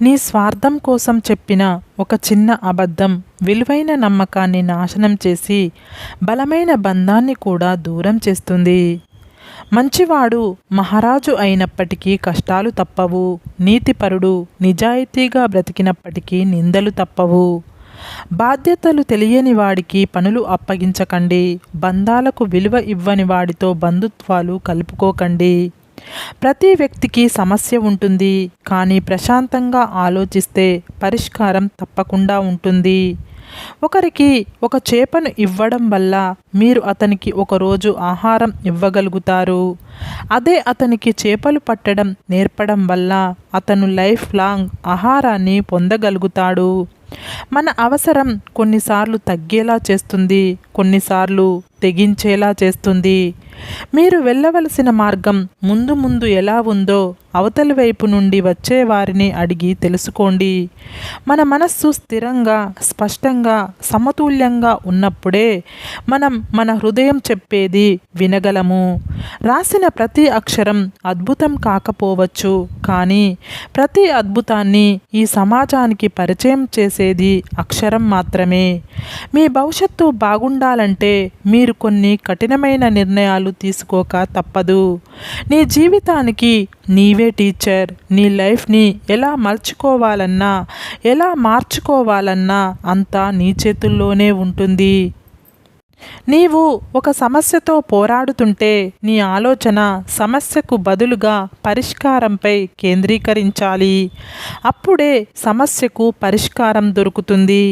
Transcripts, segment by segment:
నీ స్వార్థం కోసం చెప్పిన ఒక చిన్న అబద్ధం విలువైన నమ్మకాన్ని నాశనం చేసి బలమైన బంధాన్ని కూడా దూరం చేస్తుంది. మంచివాడు మహారాజు అయినప్పటికీ కష్టాలు తప్పవు. నీతిపరుడు నిజాయితీగా బ్రతికినప్పటికీ నిందలు తప్పవు. బాధ్యతలు తెలియని వాడికి పనులు అప్పగించకండి. బంధాలకు విలువ ఇవ్వని వాడితో బంధుత్వాలు కలుపుకోకండి. ప్రతి వ్యక్తికి సమస్య ఉంటుంది, కానీ ప్రశాంతంగా ఆలోచిస్తే పరిష్కారం తప్పకుండా ఉంటుంది. ఒకరికి ఒక చేపను ఇవ్వడం వల్ల మీరు అతనికి ఒకరోజు ఆహారం ఇవ్వగలుగుతారు. అదే అతనికి చేపలు పట్టడం నేర్పడం వల్ల అతను లైఫ్ లాంగ్ ఆహారాన్ని పొందగలుగుతాడు. మన అవసరం కొన్నిసార్లు తగ్గేలా చేస్తుంది, కొన్నిసార్లు తెగించేలా చేస్తుంది. మీరు వెళ్ళవలసిన మార్గం ముందు ముందు ఎలా ఉందో అవతలి వైపు నుండి వచ్చే వారిని అడిగి తెలుసుకోండి. మన మనస్సు స్థిరంగా, స్పష్టంగా, సమతుల్యంగా ఉన్నప్పుడే మనం మన హృదయం చెప్పేది వినగలము. రాసిన ప్రతి అక్షరం అద్భుతం కాకపోవచ్చు, కానీ ప్రతి అద్భుతాన్ని ఈ సమాజానికి పరిచయం చేసేది అక్షరం మాత్రమే. మీ భవిష్యత్తు బాగుండాలంటే మీరు కొన్ని కఠినమైన నిర్ణయాలు తీసుకోక తప్పదు. నీ జీవితానికి నీవే టీచర్. నీ లైఫ్ని ఎలా మలుచుకోవాలన్నా, ఎలా మార్చుకోవాలన్నా అంతా నీ చేతుల్లోనే ఉంటుంది. నీవు ఒక సమస్యతో పోరాడుతుంటే నీ ఆలోచన సమస్యకు బదులుగా పరిష్కారంపై కేంద్రీకరించాలి. అప్పుడే సమస్యకు పరిష్కారం దొరుకుతుంది.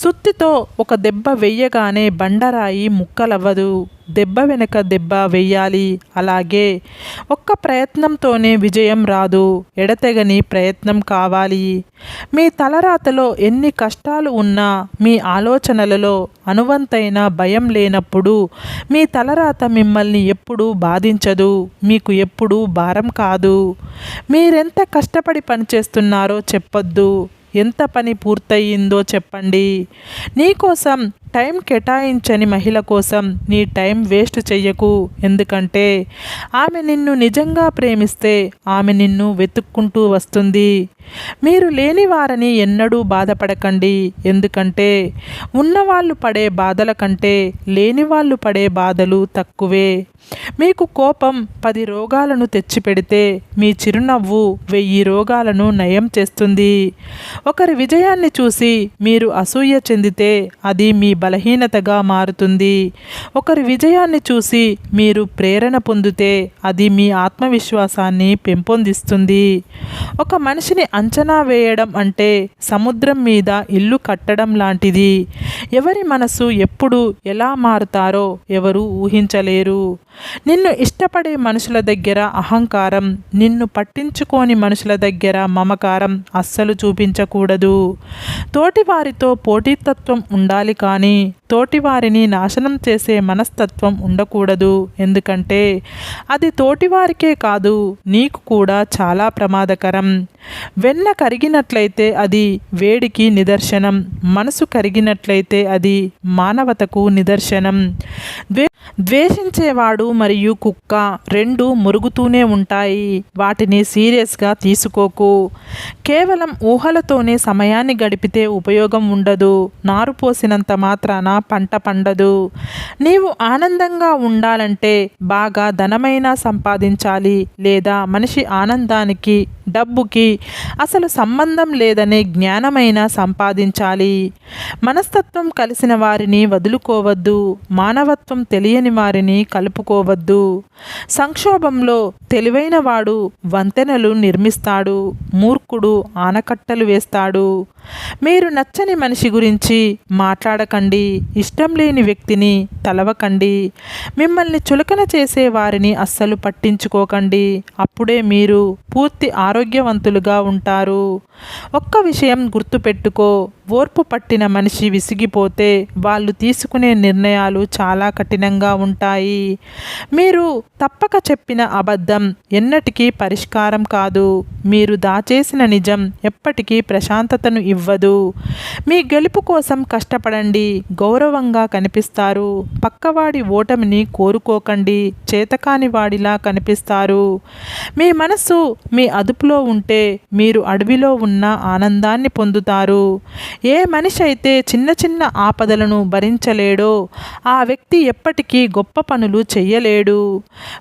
సుత్తితో ఒక దెబ్బ వెయ్యగానే బండరాయి ముక్కలవ్వదు, దెబ్బ వెనక దెబ్బ వెయ్యాలి. అలాగే ఒక్క ప్రయత్నంతోనే విజయం రాదు, ఎడతెగని ప్రయత్నం కావాలి. మీ తలరాతలో ఎన్ని కష్టాలు ఉన్నా, మీ ఆలోచనలలో అనువంతైన భయం లేనప్పుడు మీ తలరాత మిమ్మల్ని ఎప్పుడూ బాధించదు, మీకు ఎప్పుడూ భారం కాదు. మీరెంత కష్టపడి పనిచేస్తున్నారో చెప్పొద్దు, ఎంత పని పూర్తయిందో చెప్పండి. నీకోసం టైం కేటాయించని మహిళ కోసం నీ టైం వేస్ట్ చెయ్యకు. ఎందుకంటే ఆమె నిన్ను నిజంగా ప్రేమిస్తే ఆమె నిన్ను వెతుక్కుంటూ వస్తుంది. మీరు లేని వారని ఎన్నడూ బాధపడకండి. ఎందుకంటే ఉన్నవాళ్ళు పడే బాధల కంటే లేని వాళ్ళు పడే బాధలు తక్కువే. మీకు కోపం 10 రోగాలను తెచ్చిపెడితే మీ చిరునవ్వు 1000 రోగాలను నయం చేస్తుంది. ఒకరి విజయాన్ని చూసి మీరు అసూయ చెందితే అది మీ బలహీనతగా మారుతుంది. ఒకరి విజయాన్ని చూసి మీరు ప్రేరణ పొందితే అది మీ ఆత్మవిశ్వాసాన్ని పెంపొందిస్తుంది. ఒక మనిషిని అంచనా వేయడం అంటే సముద్రం మీద ఇల్లు కట్టడం లాంటిది. ఎవరి మనసు ఎప్పుడు ఎలా మారుతారో ఎవరు ఊహించలేరు. నిన్ను ఇష్టపడే మనుషుల దగ్గర అహంకారం, నిన్ను పట్టించుకోని మనుషుల దగ్గర మమకారం అస్సలు చూపించకూడదు. తోటివారితో పోటీతత్వం ఉండాలి, కానీ తోటివారిని నాశనం చేసే మనస్తత్వం ఉండకూడదు. ఎందుకంటే అది తోటివారికే కాదు, నీకు కూడా చాలా ప్రమాదకరం. వెన్న కరిగినట్లయితే అది వేడికి నిదర్శనం, మనసు కరిగినట్లయితే అది మానవతకు నిదర్శనం. ద్వేషించేవాడు మరియు కుక్క రెండు మురుగుతూనే ఉంటాయి, వాటిని సీరియస్గా తీసుకోకు. కేవలం ఊహలతోనే సమయాన్ని గడిపితే ఉపయోగం ఉండదు. నారు పోసినంత మాత్రాన పంట పండదు. నీవు ఆనందంగా ఉండాలంటే బాగా ధనమైనా సంపాదించాలి, లేదా మనిషి ఆనందానికి డబ్బుకి అసలు సంబంధం లేదనే జ్ఞానమైనా సంపాదించాలి. మనస్తత్వం కలిసిన వారిని వదులుకోవద్దు, మానవత్వం తెలియని వారిని కలుపుకోవద్దు. సంక్షోభంలో తెలివైన వాడు వంతెనలు నిర్మిస్తాడు, మూర్ఖుడు ఆనకట్టలు వేస్తాడు. మీరు నచ్చని మనిషి గురించి మాట్లాడకండి, ఇష్టం లేని వ్యక్తిని తలవకండి, మిమ్మల్ని చులకన చేసే వారిని అస్సలు పట్టించుకోకండి. అప్పుడే మీరు పూర్తి ఆరోగ్యవంతులుగా ఉంటారు. ఒక్క విషయం గుర్తుపెట్టుకో, ఓర్పు పట్టిన మనిషి విసిగిపోతే వాళ్ళు తీసుకునే నిర్ణయాలు చాలా కఠినంగా ఉంటాయి. మీరు తప్పక చెప్పిన అబద్ధం ఎన్నటికీ పరిష్కారం కాదు. మీరు దాచేసిన నిజం ఎప్పటికీ ప్రశాంతతను ఇవ్వదు. మీ గెలుపు కోసం కష్టపడండి, గౌరవంగా కనిపిస్తారు. పక్కవాడి ఓటమిని కోరుకోకండి, చేతకాని వాడిలా కనిపిస్తారు. మీ మనసు మీ అదుపులో పార్కులో ఉంటే మీరు అడవిలో ఉన్న ఆనందాన్ని పొందుతారు. ఏ మనిషి అయితే చిన్న చిన్న ఆపదలను భరించలేడో ఆ వ్యక్తి ఎప్పటికీ గొప్ప పనులు చెయ్యలేడు.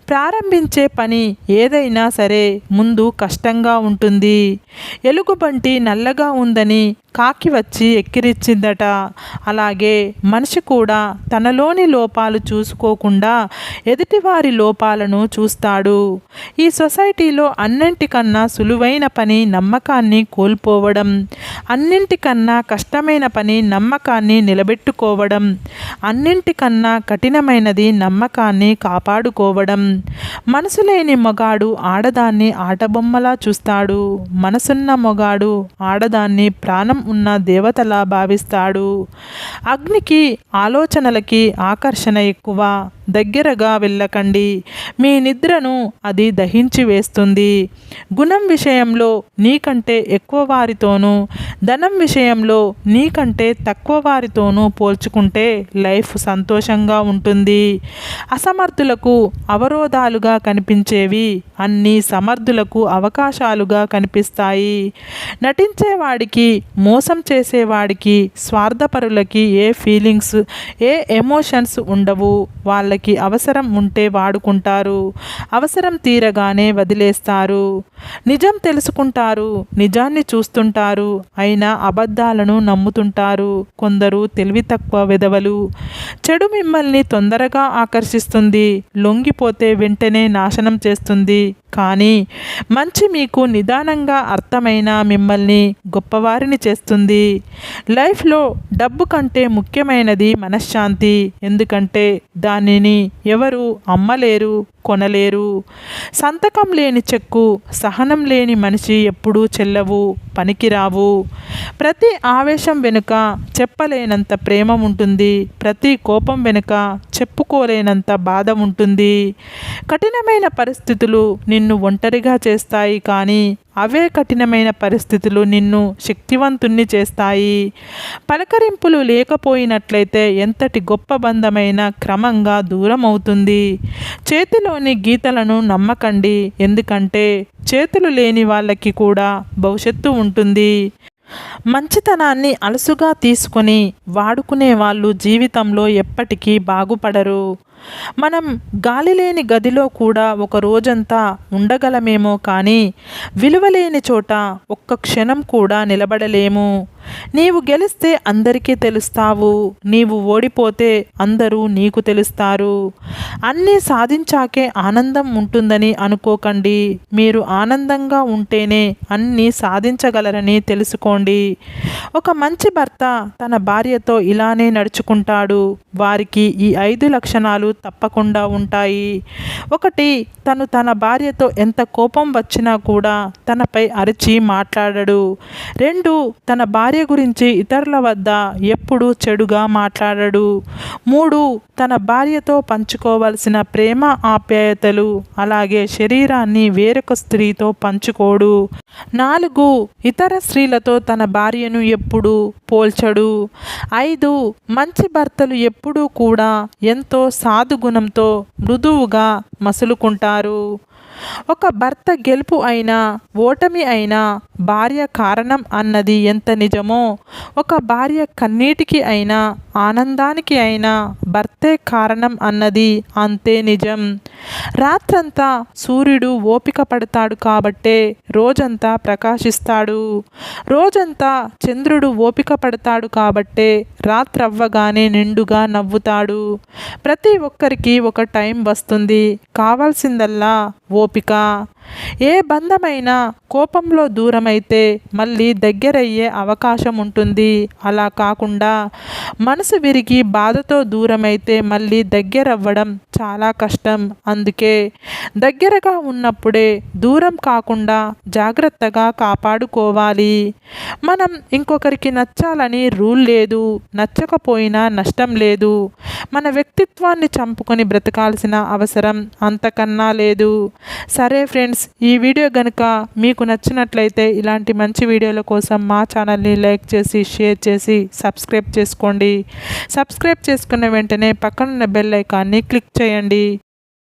ప్రారంభించే పని ఏదైనా సరే ముందు కష్టంగా ఉంటుంది. ఎలుగుబంటి నల్లగా ఉందని కాకి వచ్చి ఎక్కిరిచ్చిందట. అలాగే మనిషి కూడా తనలోని లోపాలు చూసుకోకుండా ఎదుటివారి లోపాలను చూస్తాడు. ఈ సొసైటీలో అన్నింటికన్నా సులువైన పని నమ్మకాన్ని కోల్పోవడం, అన్నింటికన్నా కష్టమైన పని నమ్మకాన్ని నిలబెట్టుకోవడం, అన్నింటికన్నా కఠినమైనది నమ్మకాన్ని కాపాడుకోవడం. మనసు లేని మగాడు ఆడదాన్ని ఆటబొమ్మలా చూస్తాడు. మనసున్న మగాడు ఆడదాన్ని ప్రాణం ఉన్న దేవతలా భావిస్తాడు. అగ్నికి ఆలోచనలకి ఆకర్షణ ఎక్కువ. దగ్గరగా వెళ్ళకండి, మీ నిద్రను అది దహించి వేస్తుంది. గుణం విషయంలో నీకంటే ఎక్కువ వారితోనూ, ధనం విషయంలో నీకంటే తక్కువ వారితోనూ పోల్చుకుంటే లైఫ్ సంతోషంగా ఉంటుంది. అసమర్థులకు అవరోధాలుగా కనిపించేవి అన్నీ సమర్థులకు అవకాశాలుగా కనిపిస్తాయి. నటించేవాడికి, మోసం చేసేవాడికి, స్వార్థపరులకి ఏ ఫీలింగ్స్, ఏ ఎమోషన్స్ ఉండవు. వాళ్ళకి అవసరం ఉంటే వాడుకుంటారు, అవసరం తీరగానే వదిలేస్తారు. నిజం తెలుసుకుంటారు, నిజాన్ని చూస్తుంటారు, అయినా అబద్ధాలను నమ్ముతుంటారు. కొందరు తెలివి తక్కువ వెధవలు. చెడు మిమ్మల్ని తొందరగా ఆకర్షిస్తుంది, లొంగిపోతే వెంటనే నాశనం చేస్తుంది. కానీ మంచి మీకు నిదానంగా అర్థమైన మిమ్మల్ని గొప్పవారిని చేస్తుంది. లైఫ్లో డబ్బు కంటే ముఖ్యమైనది మనశ్శాంతి. ఎందుకంటే దానిని ఎవరు అమ్మలేరు, కొనలేరు. సంతకం లేని చెక్కు, సహనం లేని మనిషి ఎప్పుడూ చెల్లవు, పనికిరావు. ప్రతి ఆవేశం వెనుక చెప్పలేనంత ప్రేమ ఉంటుంది. ప్రతి కోపం వెనుక చెప్పుకోలేనంత బాధ ఉంటుంది. కఠినమైన పరిస్థితులు నిన్ను ఒంటరిగా చేస్తాయి, కానీ అవే కఠినమైన పరిస్థితులు నిన్ను శక్తివంతుణ్ణి చేస్తాయి. పలకరింపులు లేకపోయినట్లయితే ఎంతటి గొప్ప బంధమైనా క్రమంగా దూరం అవుతుంది. చేతిలోని గీతలను నమ్మకండి, ఎందుకంటే చేతులు లేని వాళ్ళకి కూడా భవిష్యత్తు ఉంటుంది. మంచితనాన్ని అలసుగా తీసుకొని వాడుకునే వాళ్ళు జీవితంలో ఎప్పటికీ బాగుపడరు. మనం గాలి లేని గదిలో కూడా ఒక రోజంతా ఉండగలమేమో, కానీ విలువలేని చోట ఒక్క క్షణం కూడా నిలబడలేము. నీవు గెలిస్తే అందరికీ తెలుస్తావు, నీవు ఓడిపోతే అందరూ నీకు తెలుస్తారు. అన్నీ సాధించాకే ఆనందం ఉంటుందని అనుకోకండి. మీరు ఆనందంగా ఉంటేనే అన్నీ సాధించగలరని తెలుసుకోండి. ఒక మంచి భర్త తన భార్యతో ఇలానే నడుచుకుంటాడు. వారికి ఈ 5 లక్షణాలు తప్పకుండా ఉంటాయి. 1, తను తన భార్యతో ఎంత కోపం వచ్చినా కూడా తనపై అరిచి మాట్లాడడు. 2, తన భార్య గురించి ఇతరుల వద్ద ఎప్పుడూ చెడుగా మాట్లాడడు. 3, తన భార్యతో పంచుకోవలసిన ప్రేమ ఆప్యాయతలు, అలాగే శరీరాన్ని వేరొక స్త్రీతో పంచుకోడు. 4, ఇతర స్త్రీలతో తన భార్యను ఎప్పుడూ పోల్చడు. 5, మంచి భర్తలు ఎప్పుడూ కూడా ఎంతో సాధుగుణంతో మృదువుగా మసులుకుంటారు. ఒక భర్త గెలుపు అయినా ఓటమి అయినా భార్య కారణం అన్నది ఎంత నిజమో, ఒక భార్య కన్నీటికి అయినా ఆనందానికి అయినా భర్తే కారణం అన్నది అంతే నిజం. రాత్రంతా సూర్యుడు ఓపిక పడతాడు కాబట్టే రోజంతా ప్రకాశిస్తాడు. రోజంతా చంద్రుడు ఓపిక పడతాడు కాబట్టే రాత్రవ్వగానే నిండుగా నవ్వుతాడు. ప్రతి ఒక్కరికి ఒక టైం వస్తుంది, కావాల్సిందల్లా ఓపిక. ఏ బంధమైనా కోపంలో దూరమైతే మళ్ళీ దగ్గరయ్యే అవకాశం ఉంటుంది. అలా కాకుండా మనసు విరిగి బాధతో దూరమైతే మళ్ళీ దగ్గరవ్వడం చాలా కష్టం. అందుకే దగ్గరగా ఉన్నప్పుడే దూరం కాకుండా జాగ్రత్తగా కాపాడుకోవాలి. మనం ఇంకొకరికి నచ్చాలని రూల్ లేదు, నచ్చకపోయినా నష్టం లేదు. మన వ్యక్తిత్వాన్ని చంపుకొని బ్రతకాల్సిన అవసరం అంతకన్నా లేదు. సరే ఫ్రెండ్స్, ఈ వీడియో కనుక మీకు నచ్చినట్లయితే ఇలాంటి మంచి వీడియోల కోసం మా ఛానల్ని లైక్ చేసి, షేర్ చేసి, సబ్స్క్రైబ్ చేసుకోండి. సబ్స్క్రైబ్ చేసుకున్న వెంటనే పక్కనున్న బెల్ ఐకాన్ని క్లిక్ చేయండి.